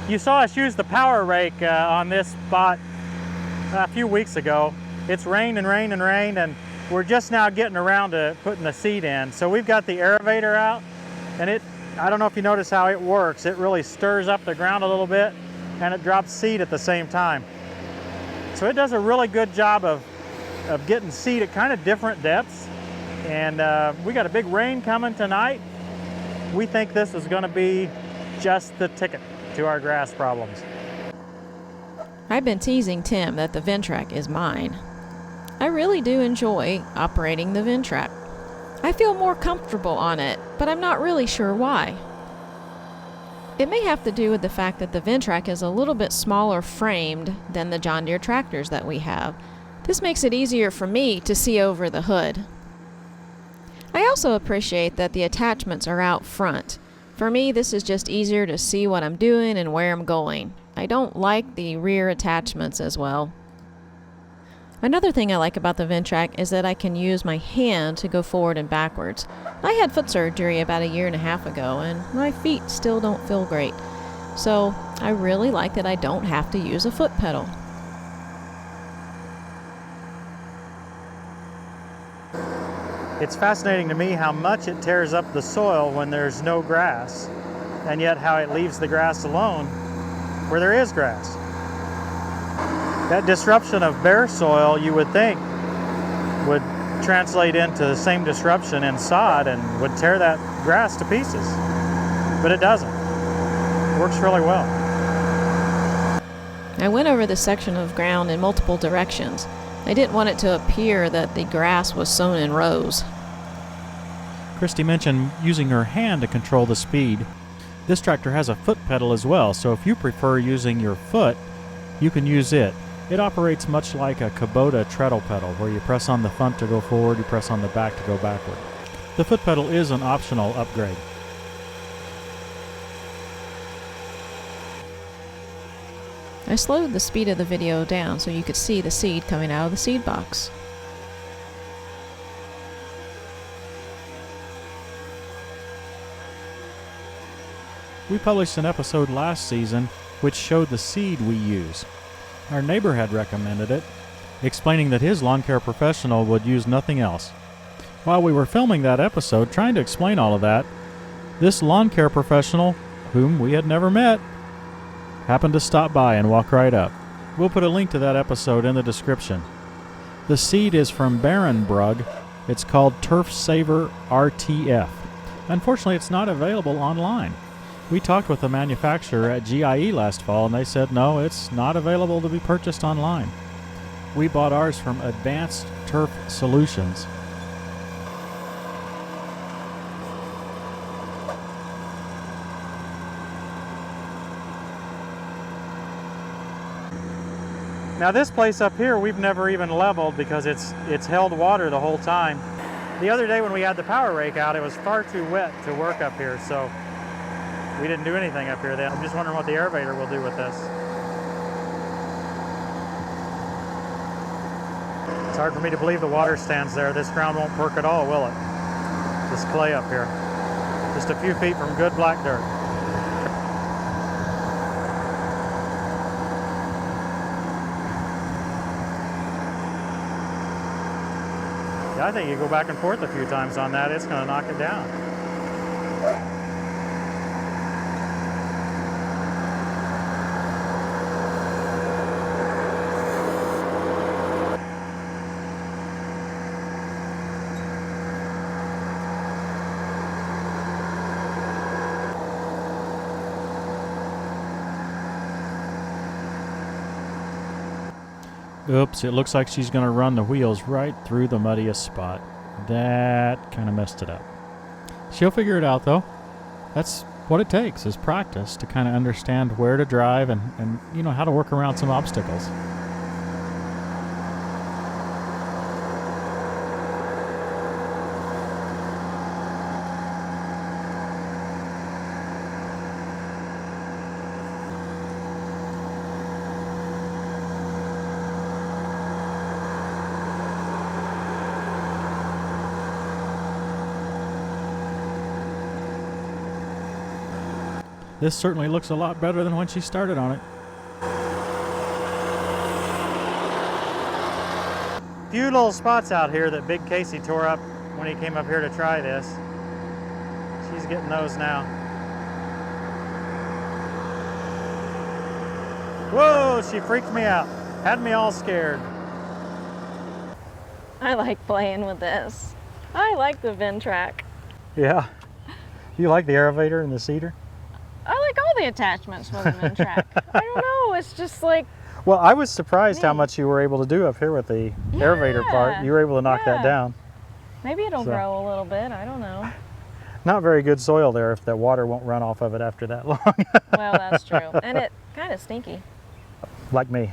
You saw us use the power rake on this spot a few weeks ago. It's rained and rained and rained, and we're just now getting around to putting the seed in. So we've got the AERA-vator out, and I don't know if you notice how it works. It really stirs up the ground a little bit, and it drops seed at the same time. So it does a really good job of getting seed at kind of different depths. And we got a big rain coming tonight. We think this is going to be just the ticket to our grass problems. I've been teasing Tim that the Ventrac is mine. I really do enjoy operating the Ventrac. I feel more comfortable on it, but I'm not really sure why. It may have to do with the fact that the Ventrac is a little bit smaller framed than the John Deere tractors that we have. This makes it easier for me to see over the hood. I also appreciate that the attachments are out front. For me, this is just easier to see what I'm doing and where I'm going. I don't like the rear attachments as well. Another thing I like about the Ventrac is that I can use my hand to go forward and backwards. I had foot surgery about 1.5 years ago, and my feet still don't feel great. So I really like that I don't have to use a foot pedal. It's fascinating to me how much it tears up the soil when there's no grass, and yet how it leaves the grass alone where there is grass. That disruption of bare soil, you would think, would translate into the same disruption in sod and would tear that grass to pieces. But it doesn't. It works really well. I went over this section of ground in multiple directions. I didn't want it to appear that the grass was sown in rows. Christy mentioned using her hand to control the speed. This tractor has a foot pedal as well, so if you prefer using your foot, you can use it. It operates much like a Kubota treadle pedal, where you press on the front to go forward, you press on the back to go backward. The foot pedal is an optional upgrade. I slowed the speed of the video down so you could see the seed coming out of the seed box. We published an episode last season which showed the seed we use. Our neighbor had recommended it, explaining that his lawn care professional would use nothing else. While we were filming that episode, trying to explain all of that, this lawn care professional, whom we had never met, happened to stop by and walk right up. We'll put a link to that episode in the description. The seed is from Barenbrug. It's called Turf Saver RTF. Unfortunately, it's not available online. We talked with the manufacturer at GIE last fall, and they said no, it's not available to be purchased online. We bought ours from Advanced Turf Solutions. Now this place up here we've never even leveled because it's held water the whole time. The other day when we had the power rake out, it was far too wet to work up here, so we didn't do anything up here then. I'm just wondering what the AERA-vator will do with this. It's hard for me to believe the water stands there. This ground won't perk at all, will it? This clay up here. Just a few feet from good black dirt. Yeah, I think you go back and forth a few times on that, it's going to knock it down. Oops, it looks like she's going to run the wheels right through the muddiest spot. That kind of messed it up. She'll figure it out, though. That's what it takes, is practice to kind of understand where to drive and you know, how to work around some obstacles. This certainly looks a lot better than when she started on it. Few little spots out here that Big Casey tore up when he came up here to try this. She's getting those now. Whoa, she freaked me out. Had me all scared. I like playing with this. I like the Ventrac. Yeah. You like the AERA-vator and the cedar? I like all the attachments with the Ventrac. I don't know, it's just like... Well, I was surprised how Neat. much you were able to do up here with the AERA-vator part. You were able to knock that down. Maybe it'll So. grow a little bit, I don't know. Not very good soil there if the water won't run off of it after that long. Well, that's true. And it kind of stinky. Like me.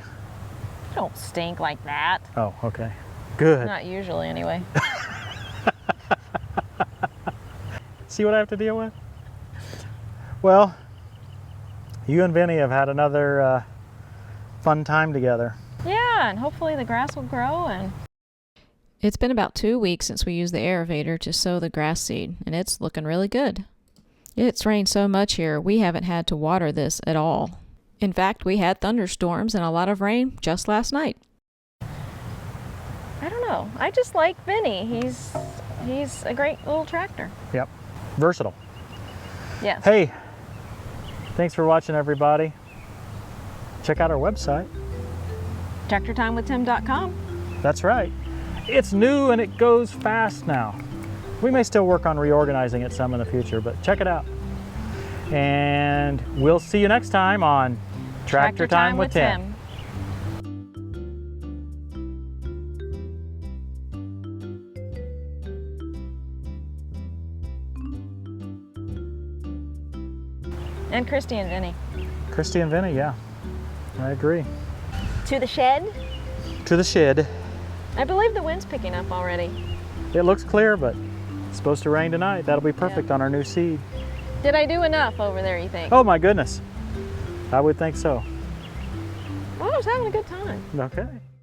Don't stink like that. Oh, okay. Good. Not usually, anyway. See what I have to deal with? Well, you and Vinny have had another fun time together. Yeah, and hopefully the grass will grow. And it's been about 2 weeks since we used the AERA-vator to sow the grass seed, and it's looking really good. It's rained so much here, we haven't had to water this at all. In fact, we had thunderstorms and a lot of rain just last night. I don't know. I just like Vinny. He's a great little tractor. Yep. Versatile. Yes. Hey, thanks for watching, everybody. Check out our website. TractorTimeWithTim.com. That's right. It's new and it goes fast now. We may still work on reorganizing it some in the future, but check it out. And we'll see you next time on Tractor Time with Tim. And Christy and Vinny. Christy and Vinny, yeah. I agree. To the shed. To the shed. I believe the wind's picking up already. It looks clear, but it's supposed to rain tonight. That'll be perfect on our new seed. Did I do enough over there, you think? Oh my goodness. I would think so. Well, I was having a good time. Okay.